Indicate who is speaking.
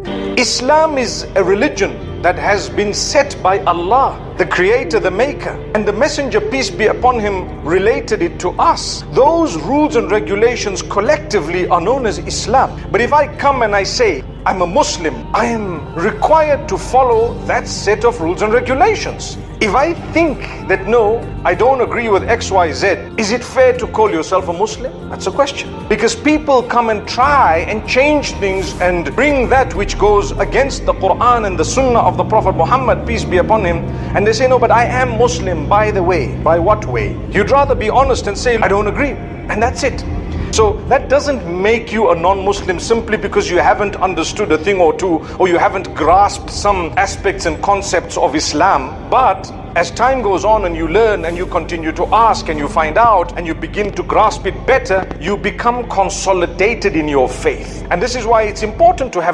Speaker 1: Islam is a religion that has been set by Allah, the Creator, the Maker, and the Messenger, peace be upon him, related it to us. Those rules and regulations collectively are known as Islam. But if I come and I say, I'm a Muslim, I am required to follow that set of rules and regulations. If I think that no, I don't agree with X, Y, Z, is it fair to call yourself a Muslim? That's a question. Because people come and try and change things and bring that which goes against the Quran and the Sunnah of the Prophet Muhammad, peace be upon him, and they say, no, but I am Muslim, by the way. By what way? You'd rather be honest and say, I don't agree, and that's it. So that doesn't make you a non-Muslim simply because you haven't understood a thing or two, or you haven't grasped some aspects and concepts of Islam. But as time goes on and you learn and you continue to ask and you find out and you begin to grasp it better, you become consolidated in your faith. And this is why it's important to have